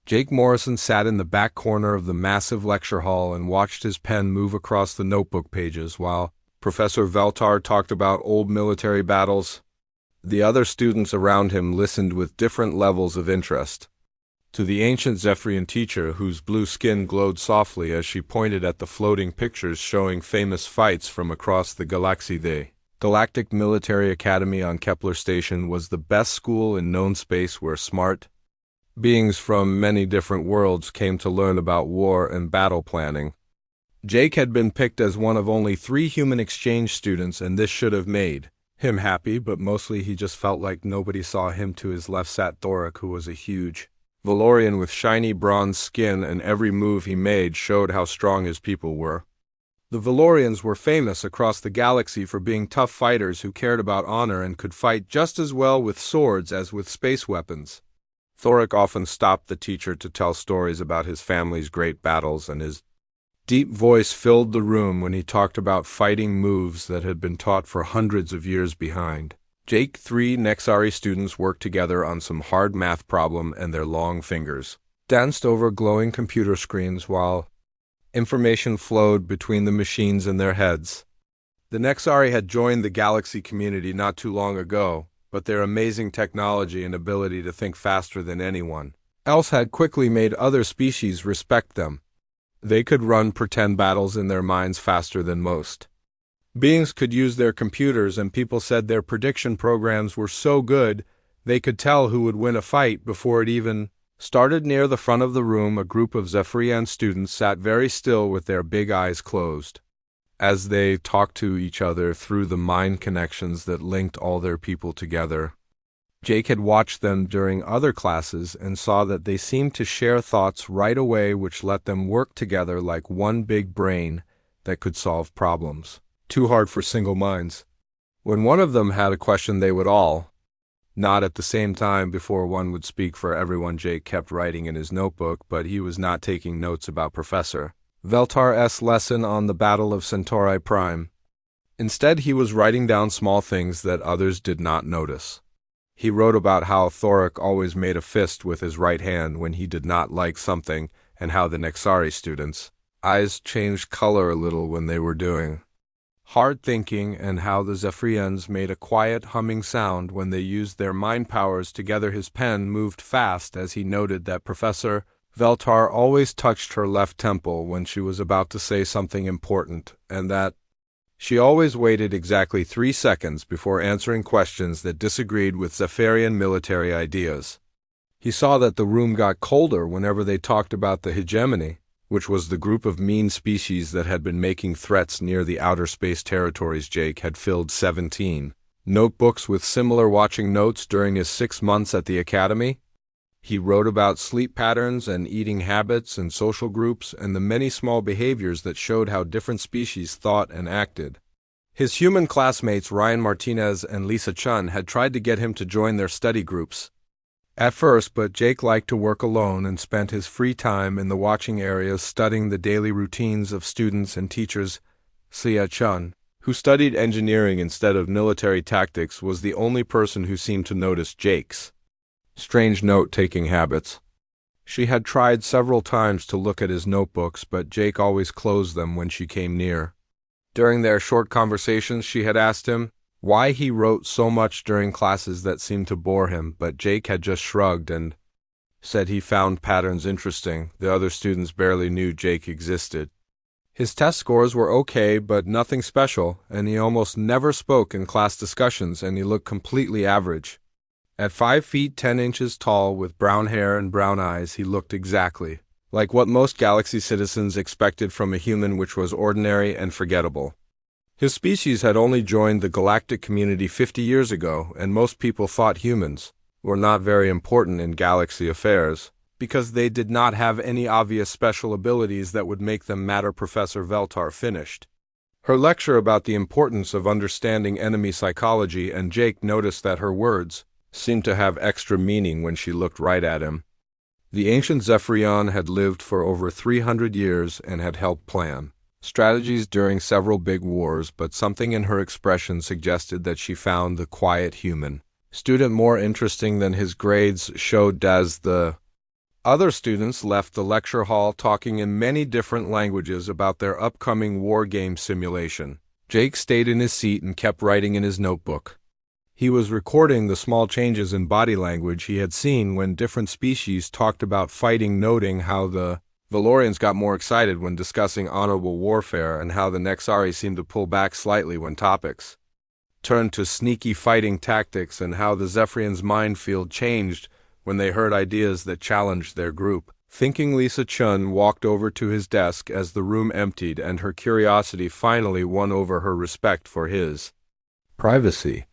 Jake Morrison sat in the back corner of the massive lecture hall and watched his pen move across the notebook pages while Professor Veltar talked about old military battles. The other students around him listened with different levels of interest. To the ancient Zephyrian teacher, whose blue skin glowed softly as she pointed at the floating pictures showing famous fights from across the galaxy, the Galactic Military Academy on Kepler Station was the best school in known space where smart beings from many different worlds came to learn about war and battle planning. Jake had been picked as one of only 3 human exchange students, and this should have made him happy, but mostly he just felt like nobody saw him. To his left sat Thoric, who was a huge Valorian with shiny bronze skin, and every move he made showed how strong his people were. The Valorians were famous across the galaxy for being tough fighters who cared about honor and could fight just as well with swords as with space weapons. Thoric often stopped the teacher to tell stories about his family's great battles, and his deep voice filled the room when he talked about fighting moves that had been taught for hundreds of years behind. Jake, 3 Nexari students worked together on some hard math problem, and their long fingers danced over glowing computer screens while information flowed between the machines in their heads. The Nexari had joined the galaxy community not too long ago, but their amazing technology and ability to think faster than anyone else had quickly made other species respect them. They could run pretend battles in their minds faster than most beings could use their computers, and people said their prediction programs were so good they could tell who would win a fight before it even started. Near the front of the room, a group of Zephyrian students sat very still with their big eyes closed as they talked to each other through the mind connections that linked all their people together. Jake had watched them during other classes and saw that they seemed to share thoughts right away, which let them work together like one big brain that could solve problems too hard for single minds. When one of them had a question, they would all nod at the same time before one would speak for everyone. Jake kept writing in his notebook, but he was not taking notes about Professor Veltar's lesson on the Battle of Centauri Prime. Instead, he was writing down small things that others did not notice. He wrote about how Thoric always made a fist with his right hand when he did not like something, and how the Nexari students' eyes changed color a little when they were doing hard thinking, and how the Zephyrians made a quiet humming sound when they used their mind powers together. His pen moved fast as he noted that Professor Veltar always touched her left temple when she was about to say something important, and that she always waited exactly 3 seconds before answering questions that disagreed with Zephyrian military ideas. He saw that the room got colder whenever they talked about the hegemony, which was the group of mean species that had been making threats near the outer space territories. Jake had filled 17 notebooks with similar watching notes during his 6 months at the academy. He wrote about sleep patterns and eating habits and social groups and the many small behaviors that showed how different species thought and acted. His human classmates Ryan Martinez and Lisa Chun had tried to get him to join their study groups at first, but Jake liked to work alone and spent his free time in the watching areas studying the daily routines of students and teachers. Sia Chun, who studied engineering instead of military tactics, was the only person who seemed to notice Jake's strange note-taking habits. She had tried several times to look at his notebooks, but Jake always closed them when she came near. During their short conversations, she had asked him why he wrote so much during classes that seemed to bore him, but Jake had just shrugged and said he found patterns interesting. The other students barely knew Jake existed. His test scores were okay, but nothing special, and he almost never spoke in class discussions, and he looked completely average. At 5 feet 10 inches tall, with brown hair and brown eyes, he looked exactly like what most galaxy citizens expected from a human, which was ordinary and forgettable. His species had only joined the galactic community 50 years ago, and most people thought humans were not very important in galaxy affairs because they did not have any obvious special abilities that would make them matter. Professor Veltar finished her lecture about the importance of understanding enemy psychology, and Jake noticed that her words seemed to have extra meaning when she looked right at him. The ancient Zephyrian had lived for over 300 years and had helped plan strategies during several big wars, but something in her expression suggested that she found the quiet human student more interesting than his grades showed. As the Other students left the lecture hall talking in many different languages about their upcoming war game simulation. Jake stayed in his seat and kept writing in his notebook. He was recording the small changes in body language he had seen when different species talked about fighting, noting how the Valorians got more excited when discussing honorable warfare and how the Nexari seemed to pull back slightly when topics turned to sneaky fighting tactics, and how the Zephyrians' minefield changed when they heard ideas that challenged their group. Thinking, Lisa Chun walked over to his desk as the room emptied, and her curiosity finally won over her respect for his privacy.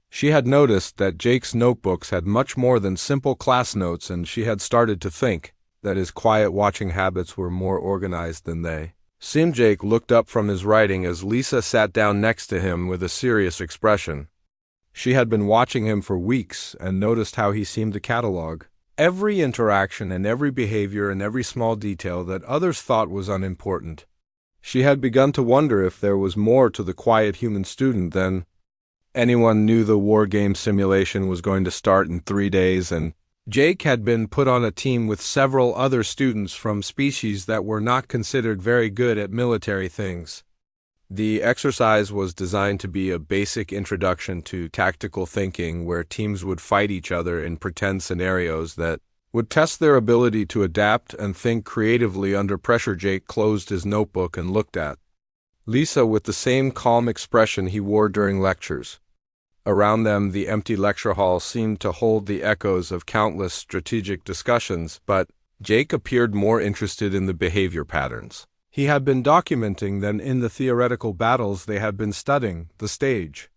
She had noticed that Jake's notebooks had much more than simple class notes, and she had started to think that his quiet watching habits were more organized than they seemed. Jake looked up from his writing as Lisa sat down next to him with a serious expression. She had been watching him for weeks and noticed how he seemed to catalog every interaction and every behavior and every small detail that others thought was unimportant. She had begun to wonder if there was more to the quiet human student than anyone knew. The war game simulation was going to start in 3 days, and Jake had been put on a team with several other students from species that were not considered very good at military things. The exercise was designed to be a basic introduction to tactical thinking, where teams would fight each other in pretend scenarios that would test their ability to adapt and think creatively under pressure. Jake closed his notebook and looked at Lisa with the same calm expression he wore during lectures. Around them, the empty lecture hall seemed to hold the echoes of countless strategic discussions, but Jake appeared more interested in the behavior patterns he had been documenting than in the theoretical battles they had been studying. The stage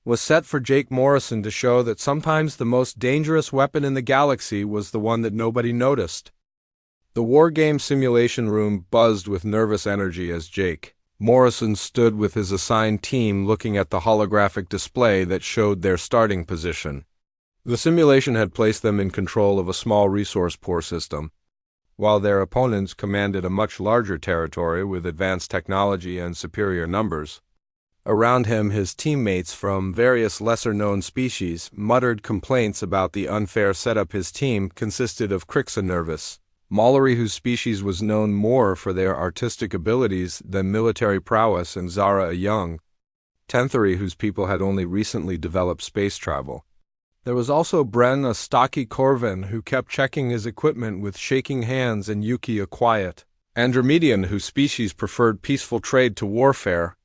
was set for Jake Morrison to show that sometimes the most dangerous weapon in the galaxy was the one that nobody noticed. The war game simulation room buzzed with nervous energy as Jake Morrison stood with his assigned team looking at the holographic display that showed their starting position. The simulation had placed them in control of a small resource-poor system, while their opponents commanded a much larger territory with advanced technology and superior numbers. Around him, his teammates from various lesser-known species muttered complaints about the unfair setup. His team consisted of Crixanervis, Mallory, whose species was known more for their artistic abilities than military prowess, and Zara, a young Tenthari whose people had only recently developed space travel. There was also Bren, a stocky Corvin who kept checking his equipment with shaking hands, and Yuki, a quiet Andromedian whose species preferred peaceful trade to warfare.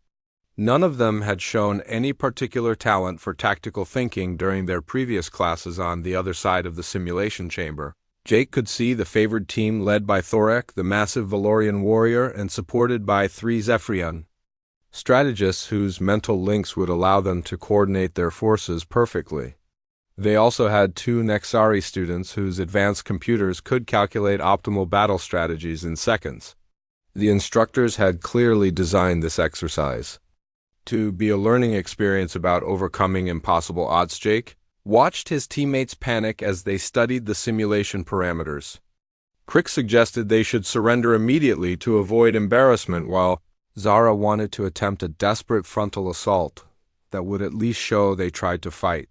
None of them had shown any particular talent for tactical thinking during their previous classes on the other side of the simulation chamber. Jake could see the favored team led by Thorek, the massive Valorian warrior, and supported by 3 Zephyrian strategists whose mental links would allow them to coordinate their forces perfectly. They also had 2 Nexari students whose advanced computers could calculate optimal battle strategies in seconds. The instructors had clearly designed this exercise to be a learning experience about overcoming impossible odds. Jake watched his teammates panic as they studied the simulation parameters. Crick suggested they should surrender immediately to avoid embarrassment, while Zara wanted to attempt a desperate frontal assault that would at least show they tried to fight.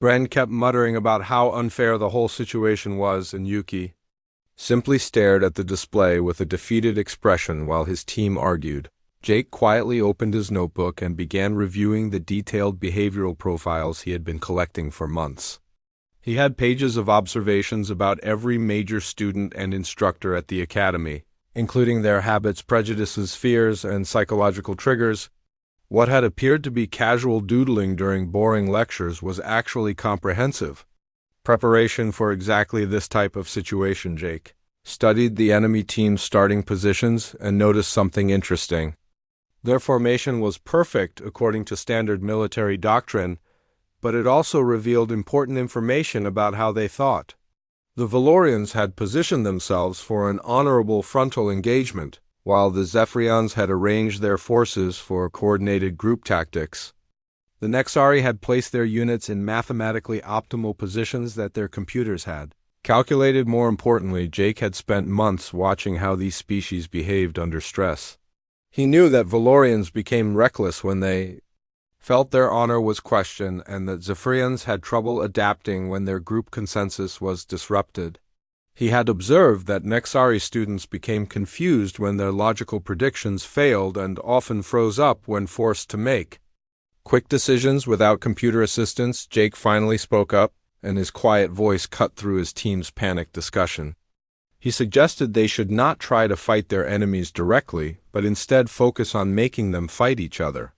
Bren kept muttering about how unfair the whole situation was, and Yuki simply stared at the display with a defeated expression while his team argued. Jake quietly opened his notebook and began reviewing the detailed behavioral profiles he had been collecting for months. He had pages of observations about every major student and instructor at the academy, including their habits, prejudices, fears, and psychological triggers. What had appeared to be casual doodling during boring lectures was actually comprehensive preparation for exactly this type of situation. Jake studied the enemy team's starting positions and noticed something interesting. Their formation was perfect according to standard military doctrine, but it also revealed important information about how they thought. The Valorians had positioned themselves for an honorable frontal engagement, while the Zephyrians had arranged their forces for coordinated group tactics. The Nexari had placed their units in mathematically optimal positions that their computers had calculated. More importantly, Jake had spent months watching how these species behaved under stress. He knew that Valorians became reckless when they felt their honor was questioned, and that Zephyrians had trouble adapting when their group consensus was disrupted. He had observed that Nexari students became confused when their logical predictions failed and often froze up when forced to make quick decisions without computer assistance. Jake finally spoke up, and his quiet voice cut through his team's panicked discussion. He suggested they should not try to fight their enemies directly, but instead focus on making them fight each other.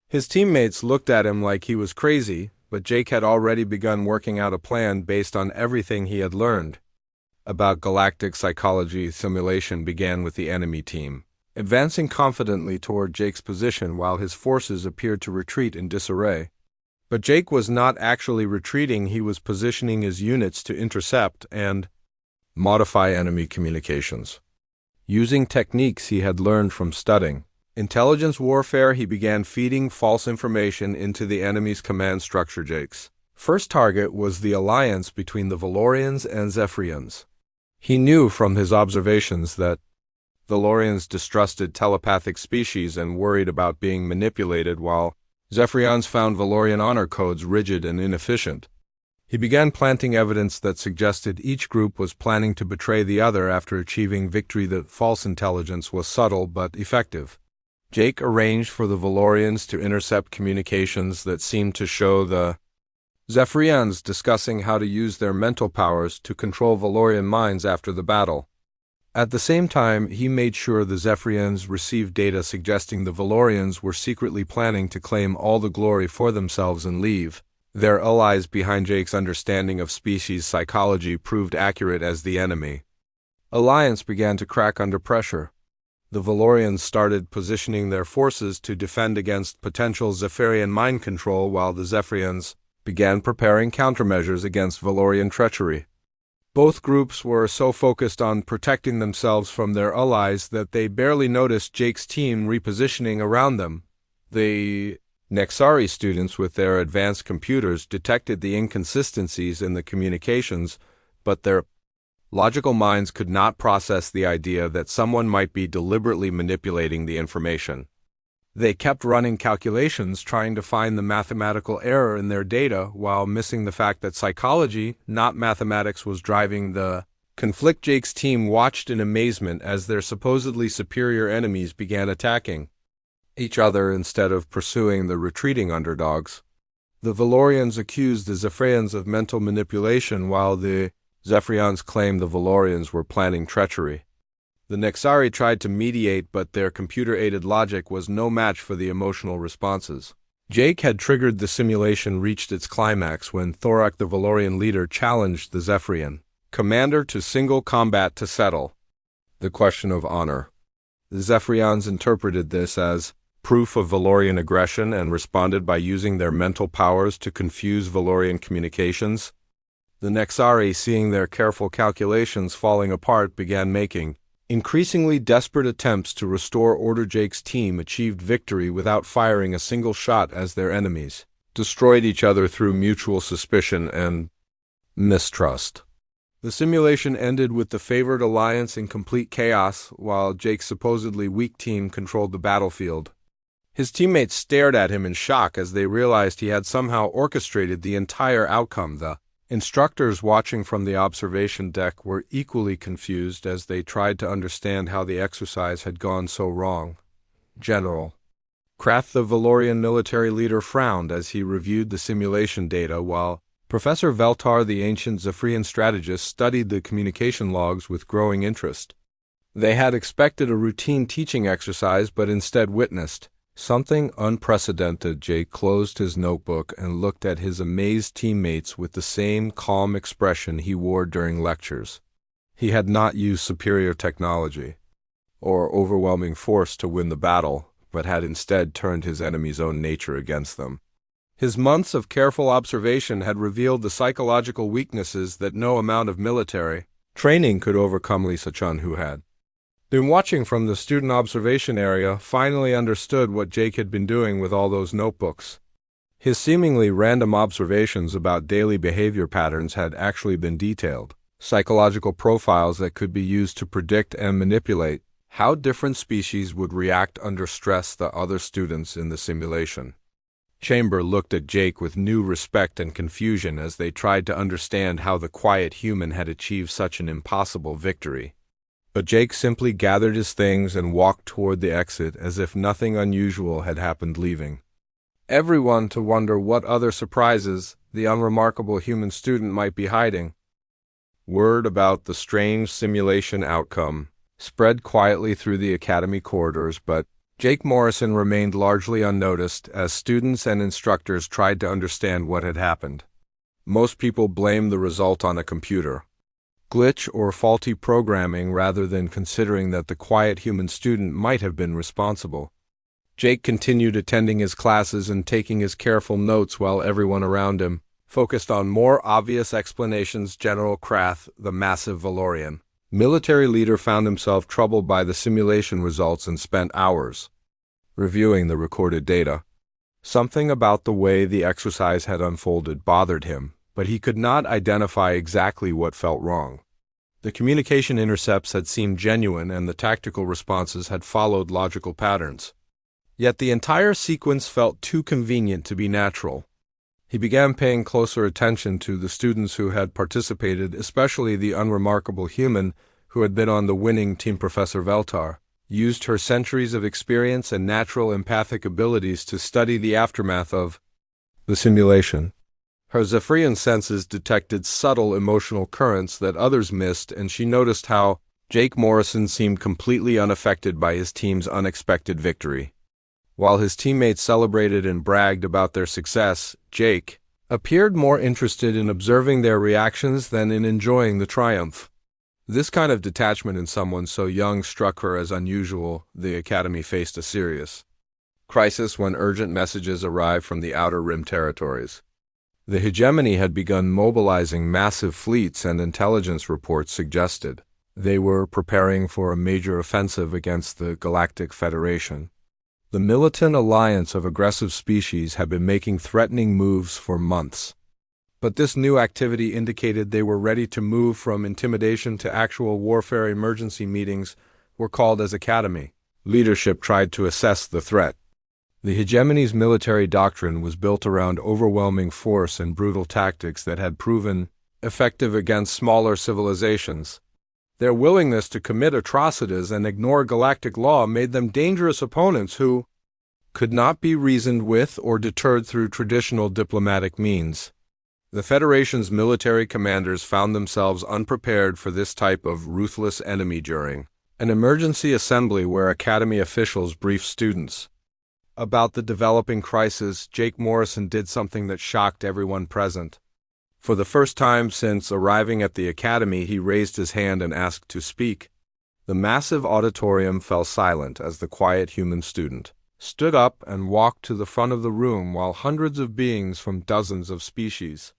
His teammates looked at him like he was crazy, but Jake had already begun working out a plan based on everything he had learned about galactic psychology. Simulation began with the enemy team, advancing confidently toward Jake's position while his forces appeared to retreat in disarray. But Jake was not actually retreating. He was positioning his units to intercept and modify enemy communications. Using techniques he had learned from studying intelligence warfare, he began feeding false information into the enemy's command structure. Jake's first target was the alliance between the Valorians and Zephyrians. He knew from his observations that Valorians distrusted telepathic species and worried about being manipulated, while Zephyrians found Valorian honor codes rigid and inefficient. He began planting evidence that suggested each group was planning to betray the other after achieving victory. The false intelligence was subtle but effective. Jake arranged for the Valorians to intercept communications that seemed to show the Zephyrians discussing how to use their mental powers to control Valorian minds after the battle. At the same time, he made sure the Zephyrians received data suggesting the Valorians were secretly planning to claim all the glory for themselves and leave their allies behind. Jake's understanding of species psychology proved accurate as the enemy alliance began to crack under pressure. The Valorians started positioning their forces to defend against potential Zephyrian mind control, while the Zephyrians began preparing countermeasures against Valorian treachery. Both groups were so focused on protecting themselves from their allies that they barely noticed Jake's team repositioning around them. The Nexari students with their advanced computers detected the inconsistencies in the communications, but their logical minds could not process the idea that someone might be deliberately manipulating the information. They kept running calculations trying to find the mathematical error in their data, while missing the fact that psychology, not mathematics, was driving the conflict. Jake's team watched in amazement as their supposedly superior enemies began attacking each other instead of pursuing the retreating underdogs. The Valorians accused the Zephyrians of mental manipulation, while the Zephyrians claimed the Valorians were planning treachery. The Nexari tried to mediate, but their computer-aided logic was no match for the emotional responses. Jake had triggered the simulation reached its climax when Thorak, the Valorian leader, challenged the Zephyrian commander to single combat to settle the question of honor. The Zephyrians interpreted this as proof of Valorian aggression and responded by using their mental powers to confuse Valorian communications. The Nexari, seeing their careful calculations falling apart, began making increasingly desperate attempts to restore order. Jake's team achieved victory without firing a single shot as their enemies destroyed each other through mutual suspicion and mistrust. The simulation ended with the favored alliance in complete chaos, while Jake's supposedly weak team controlled the battlefield. His teammates stared at him in shock as they realized he had somehow orchestrated the entire outcome. The instructors watching from the observation deck were equally confused as they tried to understand how the exercise had gone so wrong. General Krath, the Valorian military leader, frowned as he reviewed the simulation data, while Professor Veltar, the ancient Zephyrian strategist, studied the communication logs with growing interest. They had expected a routine teaching exercise, but instead witnessed something unprecedented. Jake closed his notebook and looked at his amazed teammates with the same calm expression he wore during lectures. He had not used superior technology or overwhelming force to win the battle, but had instead turned his enemy's own nature against them. His months of careful observation had revealed the psychological weaknesses that no amount of military training could overcome. Lisa Chun, who had been watching from the student observation area, finally understood what Jake had been doing with all those notebooks. His seemingly random observations about daily behavior patterns had actually been detailed psychological profiles that could be used to predict and manipulate how different species would react under stress. The other students in the simulation Chamber looked at Jake with new respect and confusion as they tried to understand how the quiet human had achieved such an impossible victory. But Jake simply gathered his things and walked toward the exit as if nothing unusual had happened, leaving everyone to wonder what other surprises the unremarkable human student might be hiding. Word about the strange simulation outcome spread quietly through the academy corridors, but Jake Morrison remained largely unnoticed as students and instructors tried to understand what had happened. Most people blamed the result on a computer glitch or faulty programming rather than considering that the quiet human student might have been responsible. Jake continued attending his classes and taking his careful notes while everyone around him focused on more obvious explanations. General Krath, the massive Valorian military leader, found himself troubled by the simulation results and spent hours reviewing the recorded data. Something about the way the exercise had unfolded bothered him, but he could not identify exactly what felt wrong. The communication intercepts had seemed genuine and the tactical responses had followed logical patterns. Yet the entire sequence felt too convenient to be natural. He began paying closer attention to the students who had participated, especially the unremarkable human who had been on the winning team. Professor Veltar used her centuries of experience and natural empathic abilities to study the aftermath of the simulation. Her Zephyrian senses detected subtle emotional currents that others missed, and she noticed how Jake Morrison seemed completely unaffected by his team's unexpected victory. While his teammates celebrated and bragged about their success, Jake appeared more interested in observing their reactions than in enjoying the triumph. This kind of detachment in someone so young struck her as unusual. The Academy faced a serious crisis when urgent messages arrived from the Outer Rim territories. The hegemony had begun mobilizing massive fleets, and intelligence reports suggested they were preparing for a major offensive against the Galactic Federation. The militant alliance of aggressive species had been making threatening moves for months. But this new activity indicated they were ready to move from intimidation to actual warfare. Emergency meetings were called as Academy leadership tried to assess the threat. The hegemony's military doctrine was built around overwhelming force and brutal tactics that had proven effective against smaller civilizations. Their willingness to commit atrocities and ignore galactic law made them dangerous opponents who could not be reasoned with or deterred through traditional diplomatic means. The Federation's military commanders found themselves unprepared for this type of ruthless enemy during an emergency assembly where Academy officials briefed students about the developing crisis. Jake Morrison did something that shocked everyone present. For the first time since arriving at the Academy, he raised his hand and asked to speak. The massive auditorium fell silent as the quiet human student stood up and walked to the front of the room while hundreds of beings from dozens of species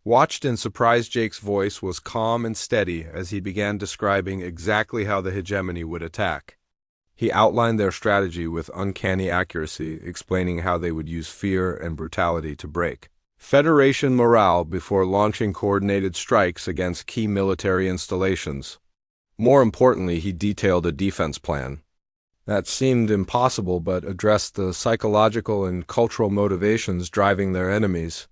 watched in surprise. Jake's voice was calm and steady as he began describing exactly how the hegemony would attack. He outlined their strategy with uncanny accuracy, explaining how they would use fear and brutality to break Federation morale before launching coordinated strikes against key military installations. More importantly, he detailed a defense plan that seemed impossible but addressed the psychological and cultural motivations driving their enemies.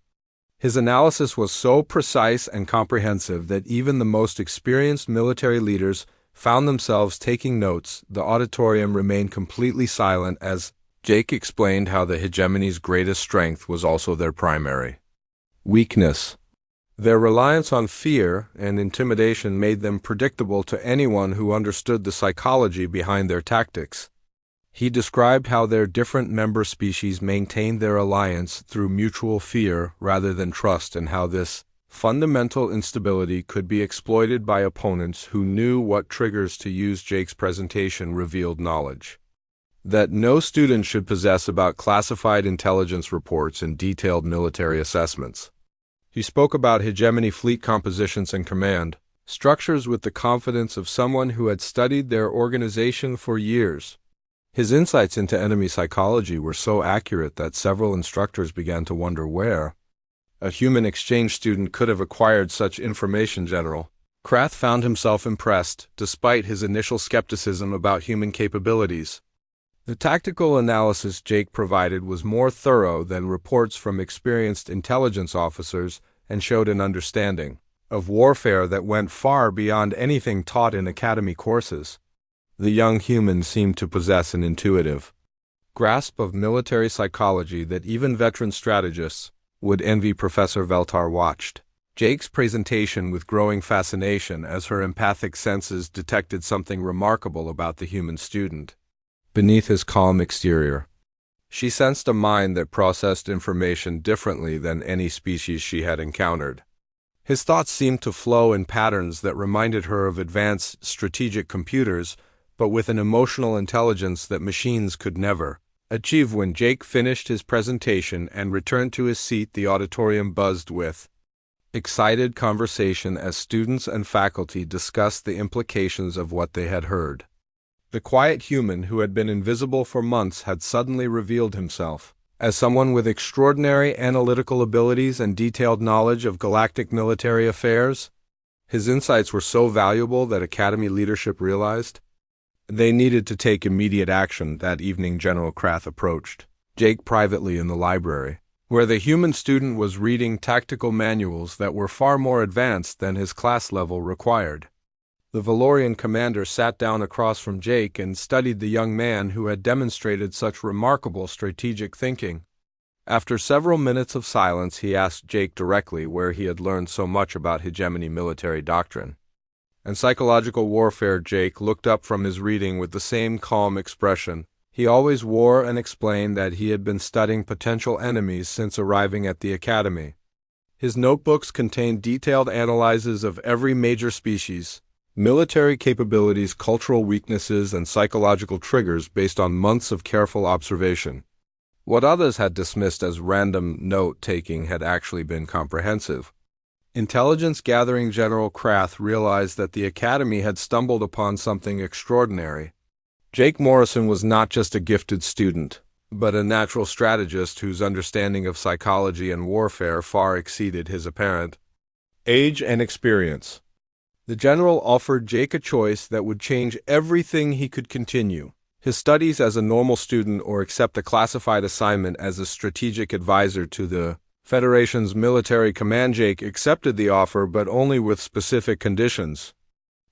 His analysis was so precise and comprehensive that even the most experienced military leaders found themselves taking notes. The auditorium remained completely silent as Jake explained how the hegemony's greatest strength was also their primary weakness. Their reliance on fear and intimidation made them predictable to anyone who understood the psychology behind their tactics. He described how their different member species maintained their alliance through mutual fear rather than trust, and how this fundamental instability could be exploited by opponents who knew what triggers to use. Jake's presentation revealed knowledge that no student should possess about classified intelligence reports and detailed military assessments. He spoke about hegemony fleet compositions and command structures with the confidence of someone who had studied their organization for years. His insights into enemy psychology were so accurate that several instructors began to wonder where a human exchange student could have acquired such information. General Krath found himself impressed, despite his initial skepticism about human capabilities. The tactical analysis Jake provided was more thorough than reports from experienced intelligence officers and showed an understanding of warfare that went far beyond anything taught in academy courses. The young human seemed to possess an intuitive grasp of military psychology that even veteran strategists would envy. Professor Veltar watched Jake's presentation with growing fascination as her empathic senses detected something remarkable about the human student. Beneath his calm exterior, she sensed a mind that processed information differently than any species she had encountered. His thoughts seemed to flow in patterns that reminded her of advanced strategic computers, but with an emotional intelligence that machines could never achieve. When Jake finished his presentation and returned to his seat, the auditorium buzzed with excited conversation as students and faculty discussed the implications of what they had heard. The quiet human who had been invisible for months had suddenly revealed himself as someone with extraordinary analytical abilities and detailed knowledge of galactic military affairs. His insights were so valuable that Academy leadership realized they needed to take immediate action. That evening, General Krath approached Jake privately in the library, where the human student was reading tactical manuals that were far more advanced than his class level required. The Valorian commander sat down across from Jake and studied the young man who had demonstrated such remarkable strategic thinking. After several minutes of silence, he asked Jake directly where he had learned so much about hegemony military doctrine and psychological warfare. Jake looked up from his reading with the same calm expression he always wore and explained that he had been studying potential enemies since arriving at the Academy. His notebooks contained detailed analyses of every major species, military capabilities, cultural weaknesses, and psychological triggers based on months of careful observation. What others had dismissed as random note-taking had actually been comprehensive. Intelligence-gathering General Krath realized that the Academy had stumbled upon something extraordinary. Jake Morrison was not just a gifted student, but a natural strategist whose understanding of psychology and warfare far exceeded his apparent age and experience. The general offered Jake a choice that would change everything. He could continue his studies as a normal student or accept a classified assignment as a strategic advisor to the Federation's military command. Jake accepted the offer, but only with specific conditions.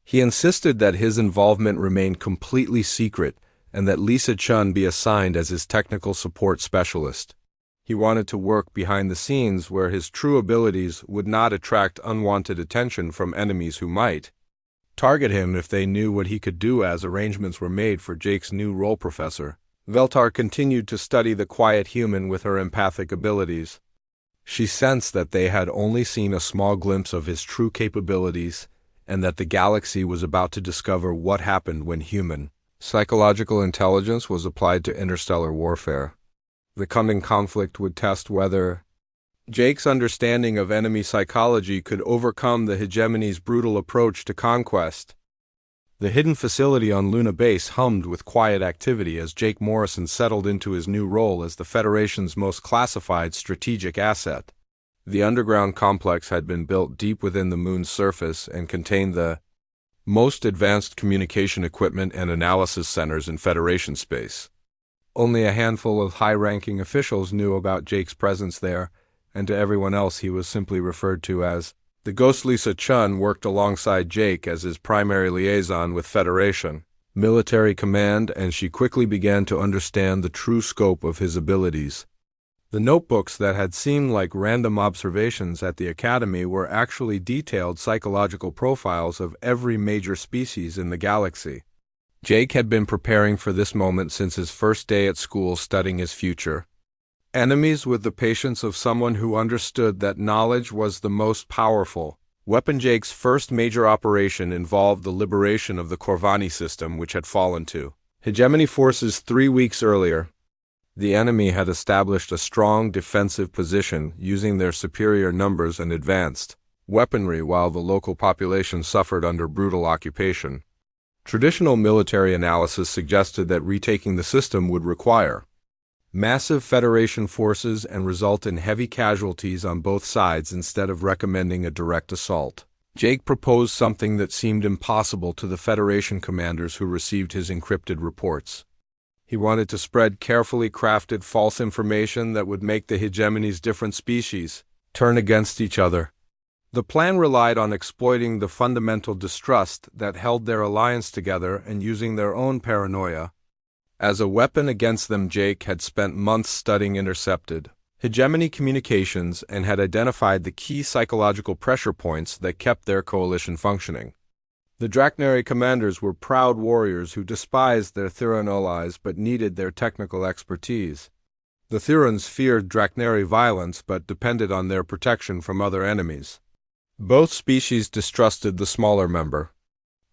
He insisted that his involvement remain completely secret and that Lisa Chun be assigned as his technical support specialist. He wanted to work behind the scenes where his true abilities would not attract unwanted attention from enemies who might target him if they knew what he could do. As arrangements were made for Jake's new role, Professor Veltar continued to study the quiet human with her empathic abilities. She sensed that they had only seen a small glimpse of his true capabilities and that the galaxy was about to discover what happened when human psychological intelligence was applied to interstellar warfare. The coming conflict would test whether Jake's understanding of enemy psychology could overcome the hegemony's brutal approach to conquest. The hidden facility on Luna Base hummed with quiet activity as Jake Morrison settled into his new role as the Federation's most classified strategic asset. The underground complex had been built deep within the moon's surface and contained the most advanced communication equipment and analysis centers in Federation space. Only a handful of high-ranking officials knew about Jake's presence there, and to everyone else he was simply referred to as the ghost. Lisa Chun worked alongside Jake as his primary liaison with Federation military command, and she quickly began to understand the true scope of his abilities. The notebooks that had seemed like random observations at the Academy were actually detailed psychological profiles of every major species in the galaxy. Jake had been preparing for this moment since his first day at school, studying his future enemies with the patience of someone who understood that knowledge was the most powerful weapon. Jake's first major operation involved the liberation of the Corvani system, which had fallen to hegemony forces 3 weeks earlier. The enemy had established a strong defensive position using their superior numbers and advanced weaponry, while the local population suffered under brutal occupation. Traditional military analysis suggested that retaking the system would require massive Federation forces and result in heavy casualties on both sides. Instead of recommending a direct assault, Jake proposed something that seemed impossible to the Federation commanders who received his encrypted reports. He wanted to spread carefully crafted false information that would make the hegemony's different species turn against each other. The plan relied on exploiting the fundamental distrust that held their alliance together and using their own paranoia as a weapon against them. Jake had spent months studying intercepted hegemony communications and had identified the key psychological pressure points that kept their coalition functioning. The Drachnari commanders were proud warriors who despised their Thuran allies but needed their technical expertise. The Thurans feared Drachnari violence but depended on their protection from other enemies. Both species distrusted the smaller member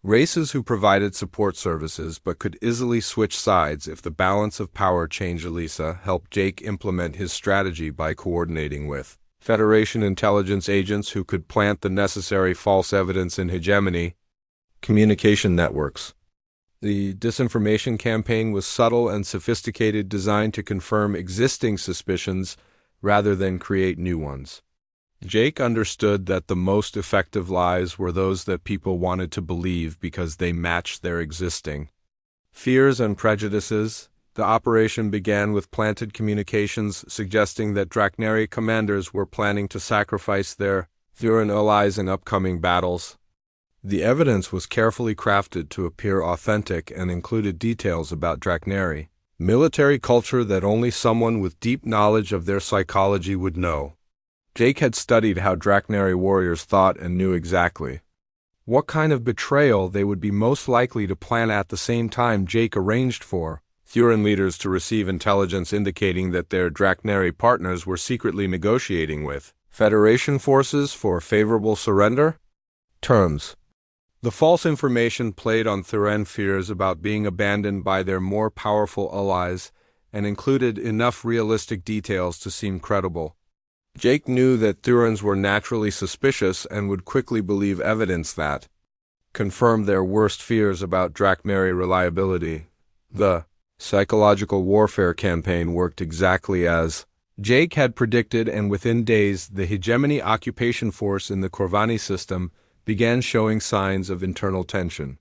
races who provided support services but could easily switch sides if the balance of power changed. Elisa helped Jake implement his strategy by coordinating with Federation intelligence agents who could plant the necessary false evidence in hegemony communication networks. The disinformation campaign was subtle and sophisticated, designed to confirm existing suspicions rather than create new ones. Jake understood that the most effective lies were those that people wanted to believe because they matched their existing fears and prejudices. The operation began with planted communications suggesting that Drachnari commanders were planning to sacrifice their Thuran allies in upcoming battles. The evidence was carefully crafted to appear authentic and included details about Drachnari military culture that only someone with deep knowledge of their psychology would know. Jake had studied how Drachnari warriors thought and knew exactly what kind of betrayal they would be most likely to plan. At the same time, Jake arranged for Thuran leaders to receive intelligence indicating that their Drachnari partners were secretly negotiating with Federation forces for favorable surrender terms. The false information played on Thuran fears about being abandoned by their more powerful allies and included enough realistic details to seem credible. Jake knew that Thurans were naturally suspicious and would quickly believe evidence that confirmed their worst fears about Drachnari reliability. The psychological warfare campaign worked exactly as Jake had predicted, and within days the hegemony occupation force in the Corvani system began showing signs of internal tension.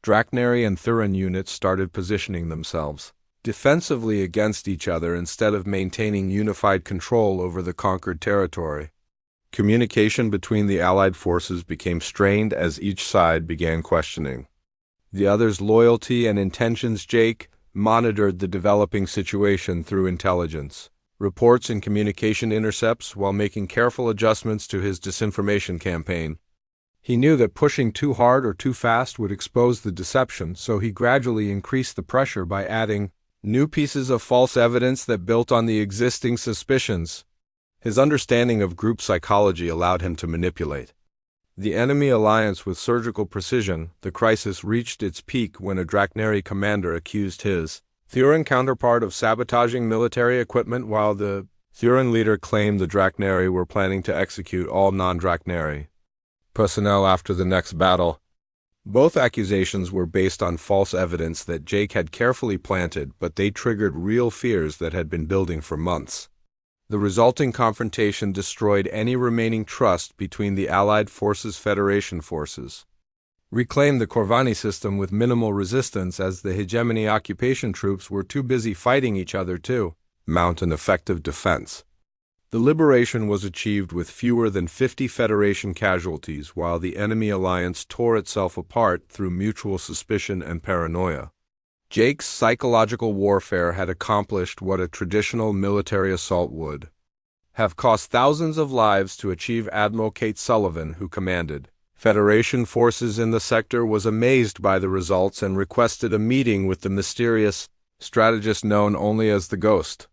Drachnari and Thuran units started positioning themselves defensively against each other instead of maintaining unified control over the conquered territory. Communication between the Allied forces became strained as each side began questioning the other's loyalty and intentions. Jake monitored the developing situation through intelligence reports and communication intercepts while making careful adjustments to his disinformation campaign. He knew that pushing too hard or too fast would expose the deception, so he gradually increased the pressure by adding new pieces of false evidence that built on the existing suspicions. His understanding of group psychology allowed him to manipulate the enemy alliance with surgical precision. The crisis reached its peak when a Drachnari commander accused his Thuran counterpart of sabotaging military equipment, while the Thuran leader claimed the Drachnari were planning to execute all non-Drachnari personnel after the next battle. Both accusations were based on false evidence that Jake had carefully planted, but they triggered real fears that had been building for months. The resulting confrontation destroyed any remaining trust between the Allied forces. Federation forces reclaimed the Corvani system with minimal resistance, as the hegemony occupation troops were too busy fighting each other to mount an effective defense. The liberation was achieved with fewer than 50 Federation casualties, while the enemy alliance tore itself apart through mutual suspicion and paranoia. Jake's psychological warfare had accomplished what a traditional military assault would have cost thousands of lives to achieve. Admiral Kate Sullivan, who commanded Federation forces in the sector, was amazed by the results and requested a meeting with the mysterious strategist known only as the Ghost.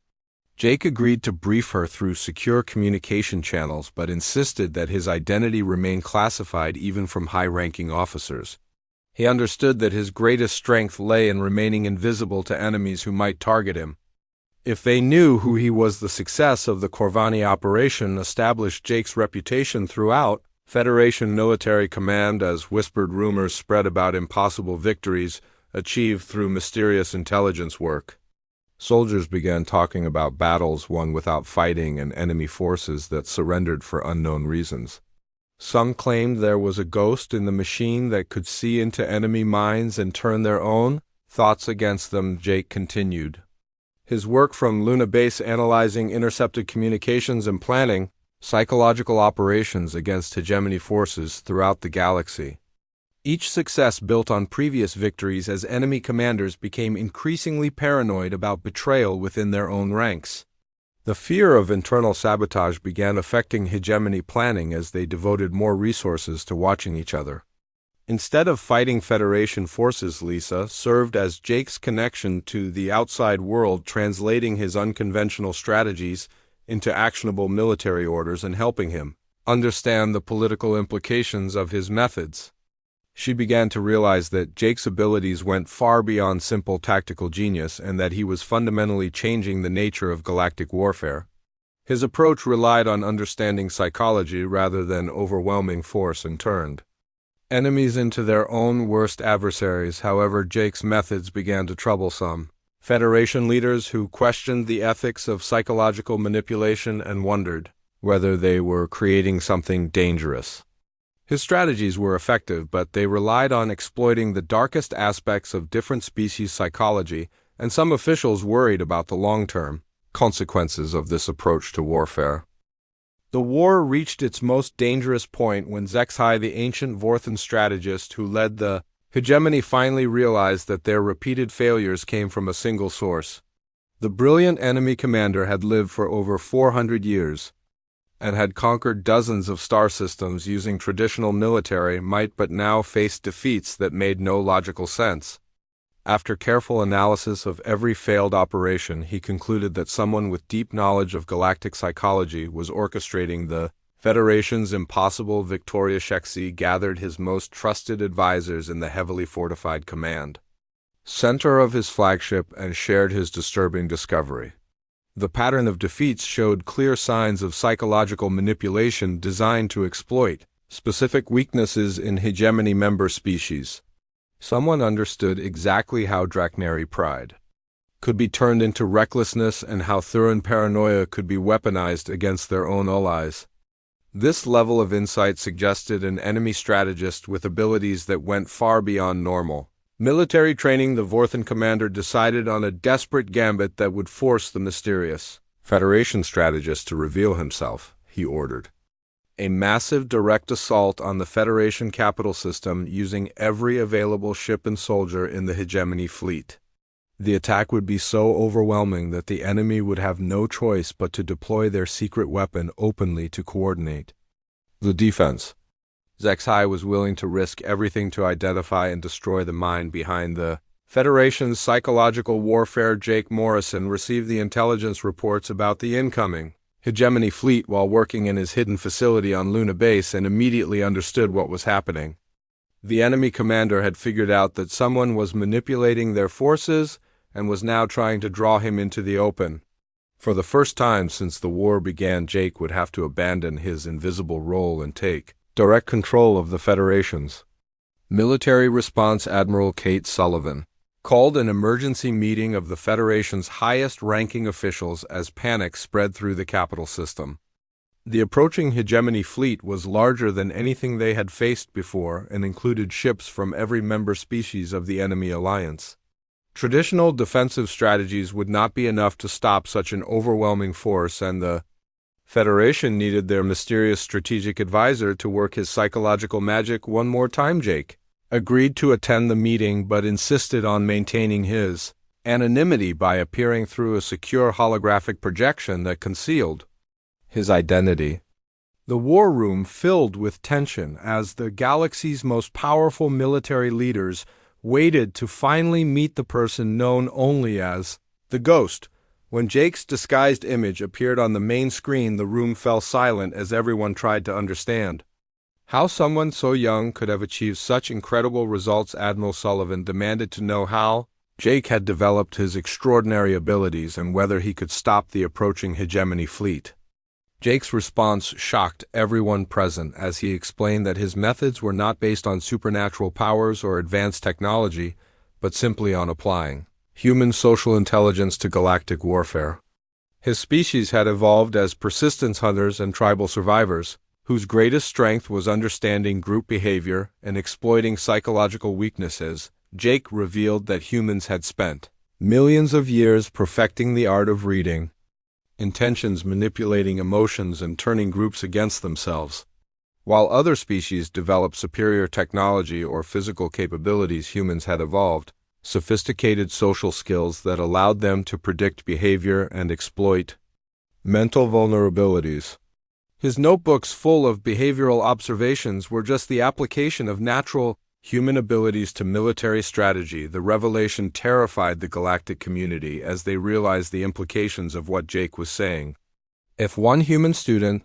Jake agreed to brief her through secure communication channels, but insisted that his identity remain classified even from high-ranking officers. He understood that his greatest strength lay in remaining invisible to enemies who might target him. If they knew who he was, the success of the Corvani operation established Jake's reputation throughout Federation military command, as whispered rumors spread about impossible victories achieved through mysterious intelligence work. Soldiers began talking about battles won without fighting and enemy forces that surrendered for unknown reasons. Some claimed there was a ghost in the machine that could see into enemy minds and turn their own thoughts against them, Jake continued. His work from Luna Base analyzing intercepted communications and planning psychological operations against hegemony forces throughout the galaxy. Each success built on previous victories as enemy commanders became increasingly paranoid about betrayal within their own ranks. The fear of internal sabotage began affecting hegemony planning as they devoted more resources to watching each other. Instead of fighting Federation forces, Lisa served as Jake's connection to the outside world, translating his unconventional strategies into actionable military orders and helping him understand the political implications of his methods. She began to realize that Jake's abilities went far beyond simple tactical genius and that he was fundamentally changing the nature of galactic warfare. His approach relied on understanding psychology rather than overwhelming force and turned enemies into their own worst adversaries. However, Jake's methods began to trouble some Federation leaders who questioned the ethics of psychological manipulation and wondered whether they were creating something dangerous. His strategies were effective, but they relied on exploiting the darkest aspects of different species' psychology, and some officials worried about the long-term consequences of this approach to warfare. The war reached its most dangerous point when Zexhai, the ancient Vorthan strategist who led the hegemony, finally realized that their repeated failures came from a single source. The brilliant enemy commander had lived for over 400 years and had conquered dozens of star systems using traditional military might, but now faced defeats that made no logical sense. After careful analysis of every failed operation, he concluded that someone with deep knowledge of galactic psychology was orchestrating the Federation's impossible victoria. Shexi gathered his most trusted advisors in the heavily fortified command center of his flagship and shared his disturbing discovery. The pattern of defeats showed clear signs of psychological manipulation designed to exploit specific weaknesses in hegemony member species. Someone understood exactly how Draknari pride could be turned into recklessness and how Thuran paranoia could be weaponized against their own allies. This level of insight suggested an enemy strategist with abilities that went far beyond normal military training. The Vorthan commander decided on a desperate gambit that would force the mysterious Federation strategist to reveal himself. He ordered a massive direct assault on the Federation capital system using every available ship and soldier in the hegemony fleet. The attack would be so overwhelming that the enemy would have no choice but to deploy their secret weapon openly to coordinate the defense. Zexhai was willing to risk everything to identify and destroy the mind behind the Federation's psychological warfare. Jake Morrison received the intelligence reports about the incoming hegemony fleet while working in his hidden facility on Luna Base and immediately understood what was happening. The enemy commander had figured out that someone was manipulating their forces and was now trying to draw him into the open. For the first time since the war began, Jake would have to abandon his invisible role and take direct control of the Federation's military response. Admiral Kate Sullivan called an emergency meeting of the Federation's highest-ranking officials as panic spread through the capital system. The approaching hegemony fleet was larger than anything they had faced before and included ships from every member species of the enemy alliance. Traditional defensive strategies would not be enough to stop such an overwhelming force, and the Federation needed their mysterious strategic advisor to work his psychological magic one more time. Jake agreed to attend the meeting but insisted on maintaining his anonymity by appearing through a secure holographic projection that concealed his identity. The war room filled with tension as the galaxy's most powerful military leaders waited to finally meet the person known only as the Ghost. When Jake's disguised image appeared on the main screen, the room fell silent as everyone tried to understand how someone so young could have achieved such incredible results. Admiral Sullivan demanded to know how Jake had developed his extraordinary abilities and whether he could stop the approaching hegemony fleet. Jake's response shocked everyone present as he explained that his methods were not based on supernatural powers or advanced technology, but simply on applying human social intelligence to galactic warfare. His species had evolved as persistence hunters and tribal survivors, whose greatest strength was understanding group behavior and exploiting psychological weaknesses Jake revealed that humans had spent millions of years perfecting the art of reading intentions, manipulating emotions, and turning groups against themselves. While other species developed superior technology or physical capabilities, humans had evolved sophisticated social skills that allowed them to predict behavior and exploit mental vulnerabilities. His notebooks full of behavioral observations were just the application of natural human abilities to military strategy. The revelation terrified the galactic community as they realized the implications of what Jake was saying. If one human student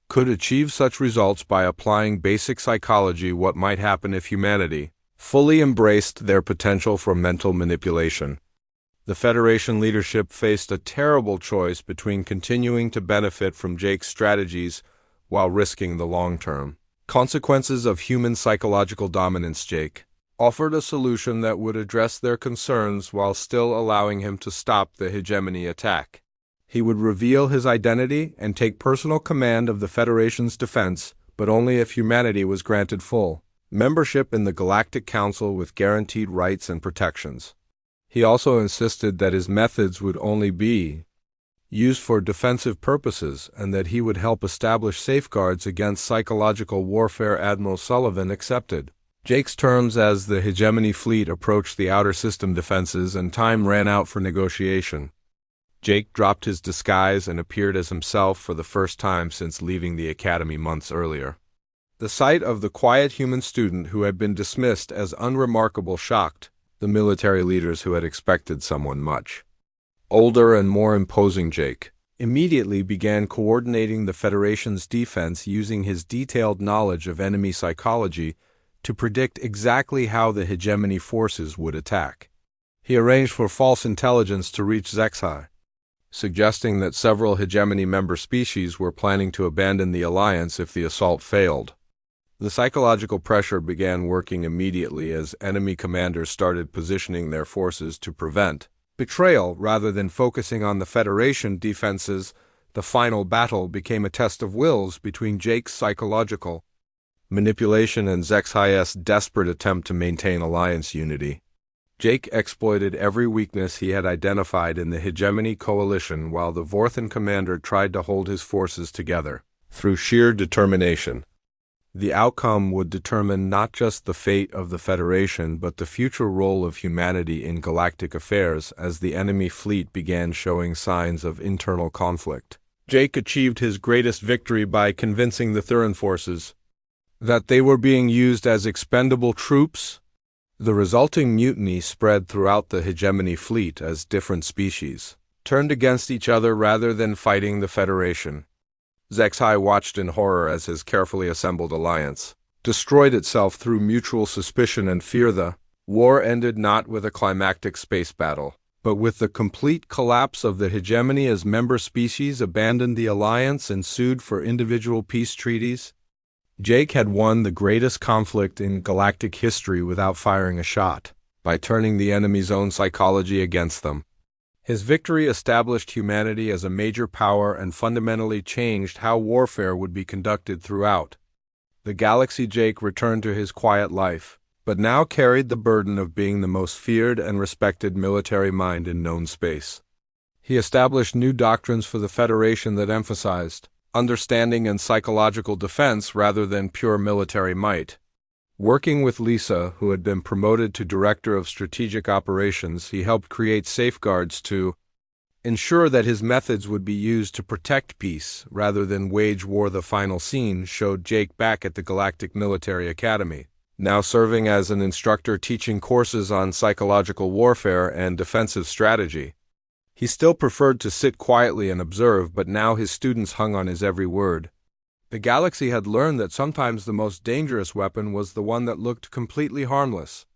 could achieve such results by applying basic psychology, what might happen if humanity fully embraced their potential for mental manipulation? The Federation leadership faced a terrible choice between continuing to benefit from Jake's strategies while risking the long-term consequences of human psychological dominance. Jake offered a solution that would address their concerns while still allowing him to stop the hegemony attack. He would reveal his identity and take personal command of the Federation's defense, but only if humanity was granted full membership in the Galactic Council with guaranteed rights and protections. He also insisted that his methods would only be used for defensive purposes and that he would help establish safeguards against psychological warfare. Admiral Sullivan accepted Jake's terms as the hegemony fleet approached the outer system defenses and time ran out for negotiation. Jake dropped his disguise and appeared as himself for the first time since leaving the academy months earlier. The sight of the quiet human student who had been dismissed as unremarkable shocked the military leaders who had expected someone much older and more imposing. Jake immediately began coordinating the Federation's defense using his detailed knowledge of enemy psychology to predict exactly how the hegemony forces would attack. He arranged for false intelligence to reach Zexai, suggesting that several hegemony member species were planning to abandon the alliance if the assault failed. The psychological pressure began working immediately as enemy commanders started positioning their forces to prevent betrayal rather than focusing on the Federation defenses. The final battle became a test of wills between Jake's psychological manipulation and Zexai's desperate attempt to maintain alliance unity. Jake exploited every weakness he had identified in the hegemony coalition while the Vorthan commander tried to hold his forces together through sheer determination. The outcome would determine not just the fate of the Federation but the future role of humanity in galactic affairs as the enemy fleet began showing signs of internal conflict. Jake achieved his greatest victory by convincing the Thuran forces that they were being used as expendable troops. The resulting mutiny spread throughout the hegemony fleet as different species turned against each other rather than fighting the Federation. Zexai watched in horror as his carefully assembled alliance destroyed itself through mutual suspicion and fear. The war ended not with a climactic space battle, but with the complete collapse of the hegemony as member species abandoned the alliance and sued for individual peace treaties. Jake had won the greatest conflict in galactic history without firing a shot, by turning the enemy's own psychology against them. His victory established humanity as a major power and fundamentally changed how warfare would be conducted throughout the galaxy. Jake returned to his quiet life, but now carried the burden of being the most feared and respected military mind in known space. He established new doctrines for the Federation that emphasized understanding and psychological defense rather than pure military might. Working with Lisa, who had been promoted to Director of Strategic Operations, he helped create safeguards to ensure that his methods would be used to protect peace rather than wage war. The final scene showed Jake back at the Galactic Military Academy, now serving as an instructor teaching courses on psychological warfare and defensive strategy. He still preferred to sit quietly and observe, but now his students hung on his every word. The galaxy had learned that sometimes the most dangerous weapon was the one that looked completely harmless.